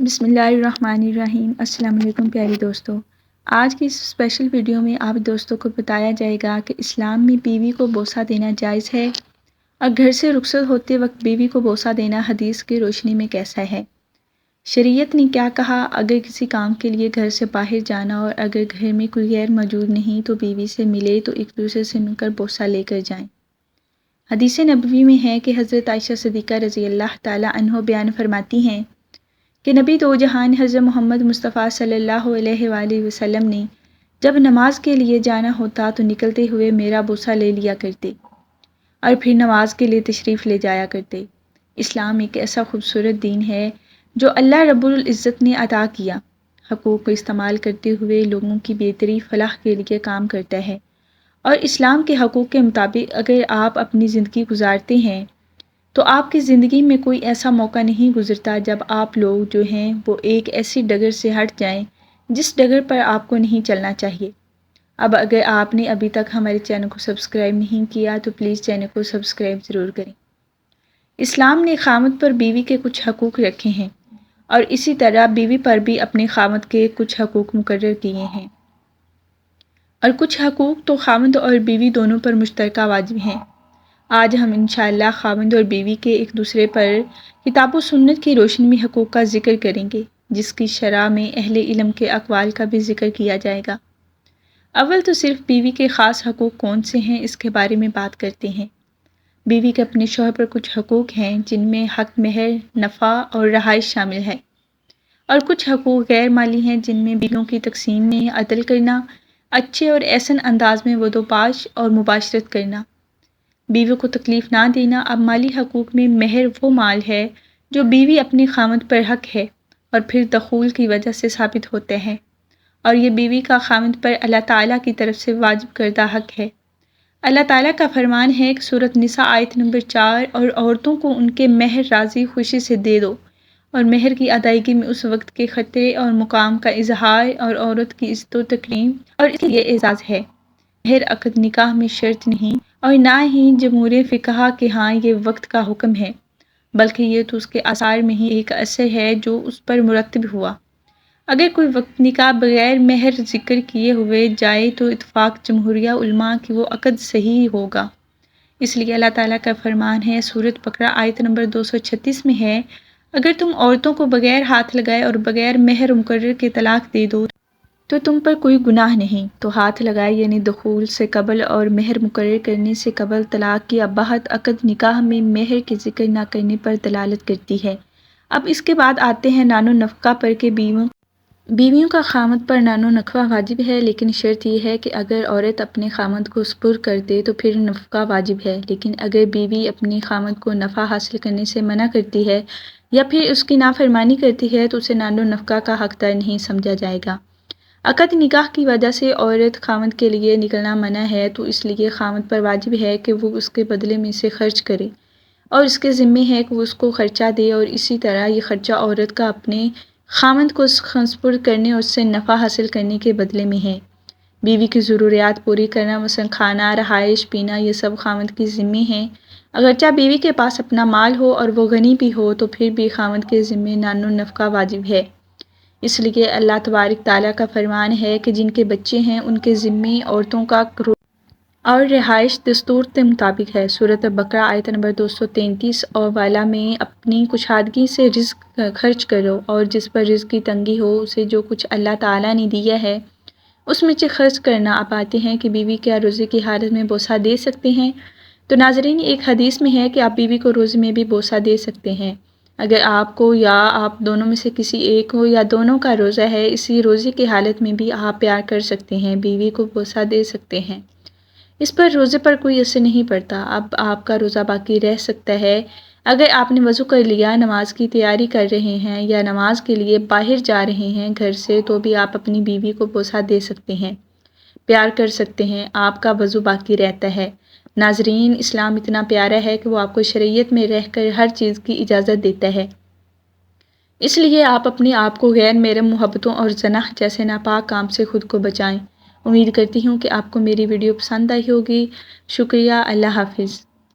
بسم اللہ الرحمن الرحیم۔ السلام علیکم پیاری دوستو، آج کی اس اسپیشل ویڈیو میں آپ دوستوں کو بتایا جائے گا کہ اسلام میں بیوی کو بوسہ دینا جائز ہے اور گھر سے رخصت ہوتے وقت بیوی کو بوسہ دینا حدیث کی روشنی میں کیسا ہے۔ شریعت نے کیا کہا اگر کسی کام کے لیے گھر سے باہر جانا اور اگر گھر میں کوئی غیر موجود نہیں تو بیوی سے ملے تو ایک دوسرے سے مل کر بوسہ لے کر جائیں۔ حدیث نبوی میں ہے کہ حضرت عائشہ صدیقہ رضی اللہ تعالی عنہ بیان فرماتی ہیں کہ نبی دو جہان حضرت محمد مصطفیٰ صلی اللہ علیہ وآلہ وسلم نے جب نماز کے لیے جانا ہوتا تو نکلتے ہوئے میرا بوسہ لے لیا کرتے اور پھر نماز کے لیے تشریف لے جایا کرتے۔ اسلام ایک ایسا خوبصورت دین ہے جو اللہ رب العزت نے عطا کیا، حقوق کو استعمال کرتے ہوئے لوگوں کی بہتری فلاح کے لیے کام کرتا ہے، اور اسلام کے حقوق کے مطابق اگر آپ اپنی زندگی گزارتے ہیں تو آپ کی زندگی میں کوئی ایسا موقع نہیں گزرتا جب آپ لوگ جو ہیں وہ ایک ایسی ڈگر سے ہٹ جائیں جس ڈگر پر آپ کو نہیں چلنا چاہیے۔ اب اگر آپ نے ابھی تک ہمارے چینل کو سبسکرائب نہیں کیا تو پلیز چینل کو سبسکرائب ضرور کریں۔ اسلام نے خامد پر بیوی کے کچھ حقوق رکھے ہیں اور اسی طرح بیوی پر بھی اپنے خامد کے کچھ حقوق مقرر کیے ہیں، اور کچھ حقوق تو خامد اور بیوی دونوں پر مشترکہ واجب ہیں۔ آج ہم انشاءاللہ خاوند اور بیوی کے ایک دوسرے پر کتاب و سنت کی روشنی میں حقوق کا ذکر کریں گے، جس کی شرح میں اہل علم کے اقوال کا بھی ذکر کیا جائے گا۔ اول تو صرف بیوی کے خاص حقوق کون سے ہیں اس کے بارے میں بات کرتے ہیں۔ بیوی کے اپنے شوہر پر کچھ حقوق ہیں جن میں حق مہر، نفع اور رہائش شامل ہے، اور کچھ حقوق غیر مالی ہیں جن میں بیویوں کی تقسیم میں عدل کرنا، اچھے اور احسن انداز میں ودوپاش اور مباشرت کرنا، بیوی کو تکلیف نہ دینا۔ اب مالی حقوق میں مہر وہ مال ہے جو بیوی اپنے خامد پر حق ہے اور پھر دخول کی وجہ سے ثابت ہوتے ہیں، اور یہ بیوی کا خامد پر اللہ تعالیٰ کی طرف سے واجب کردہ حق ہے۔ اللہ تعالیٰ کا فرمان ہے کہ سورۃ نساء آیت نمبر 4، اور عورتوں کو ان کے مہر راضی خوشی سے دے دو، اور مہر کی ادائیگی میں اس وقت کے خطے اور مقام کا اظہار اور عورت کی عزت و تکریم اور اس کے لیے اعزاز ہے۔ مہر عقد نکاح میں شرط نہیں اور نہ ہی جمہور فقہا کہ ہاں یہ وقت کا حکم ہے، بلکہ یہ تو اس کے آثار میں ہی ایک اثر ہے جو اس پر مرتب ہوا۔ اگر کوئی وقت نکاح بغیر مہر ذکر کیے ہوئے جائے تو اتفاق جمہوریہ علماء کہ وہ عقد صحیح ہوگا۔ اس لیے اللہ تعالیٰ کا فرمان ہے، سورۃ بقرہ آیت نمبر 236 میں ہے، اگر تم عورتوں کو بغیر ہاتھ لگائے اور بغیر مہر مقرر کے طلاق دے دو تو تم پر کوئی گناہ نہیں۔ تو ہاتھ لگائے یعنی دخول سے قبل اور مہر مقرر کرنے سے قبل طلاق کی اباحت عقد نکاح میں مہر کے ذکر نہ کرنے پر دلالت کرتی ہے۔ اب اس کے بعد آتے ہیں نان و نفقہ پر کہ بیویوں کا خامد پر نان و نفقہ واجب ہے، لیکن شرط یہ ہے کہ اگر عورت اپنے خامد کو سپر کر دے تو پھر نفقہ واجب ہے، لیکن اگر بیوی اپنے خامد کو نفع حاصل کرنے سے منع کرتی ہے یا پھر اس کی نافرمانی کرتی ہے تو اسے نان و نفقہ کا حقدار نہیں سمجھا جائے گا۔ عقد نکاح کی وجہ سے عورت خامد کے لیے نکلنا منع ہے تو اس لیے خامد پر واجب ہے کہ وہ اس کے بدلے میں سے خرچ کرے، اور اس کے ذمے ہے کہ وہ اس کو خرچہ دے، اور اسی طرح یہ خرچہ عورت کا اپنے خامد کو سپرد کرنے اور اس سے نفع حاصل کرنے کے بدلے میں ہے۔ بیوی کی ضروریات پوری کرنا مثلا کھانا، رہائش، پینا، یہ سب خامد کی ذمے ہیں۔ اگرچہ بیوی کے پاس اپنا مال ہو اور وہ غنی بھی ہو تو پھر بھی خامد کے ذمے نان و نفقہ واجب ہے۔ اس لیے اللہ تبارک تعالیٰ کا فرمان ہے کہ جن کے بچے ہیں ان کے ذمے عورتوں کا اور رہائش دستور کے مطابق ہے۔ سورۃ بقرہ آیت نمبر 233 اور والا میں اپنی کشادگی سے رزق خرچ کرو، اور جس پر رزق کی تنگی ہو اسے جو کچھ اللہ تعالیٰ نے دیا ہے اس میں سے خرچ کرنا۔ اب آتے ہیں کہ بیوی کیا روزے کی حالت میں بوسہ دے سکتے ہیں؟ تو ناظرین، ایک حدیث میں ہے کہ آپ بیوی کو روزے میں بھی بوسہ دے سکتے ہیں۔ اگر آپ کو یا آپ دونوں میں سے کسی ایک ہو یا دونوں کا روزہ ہے، اسی روزے کی حالت میں بھی آپ پیار کر سکتے ہیں، بیوی کو بوسہ دے سکتے ہیں، اس پر روزے پر کوئی اثر نہیں پڑتا۔ اب آپ کا روزہ باقی رہ سکتا ہے۔ اگر آپ نے وضو کر لیا، نماز کی تیاری کر رہے ہیں یا نماز کے لیے باہر جا رہے ہیں گھر سے، تو بھی آپ اپنی بیوی کو بوسہ دے سکتے ہیں، پیار کر سکتے ہیں، آپ کا وضو باقی رہتا ہے۔ ناظرین، اسلام اتنا پیارا ہے کہ وہ آپ کو شریعت میں رہ کر ہر چیز کی اجازت دیتا ہے، اس لیے آپ اپنے آپ کو غیر محرم محبتوں اور زنا جیسے ناپاک کام سے خود کو بچائیں۔ امید کرتی ہوں کہ آپ کو میری ویڈیو پسند آئی ہوگی۔ شکریہ، اللہ حافظ۔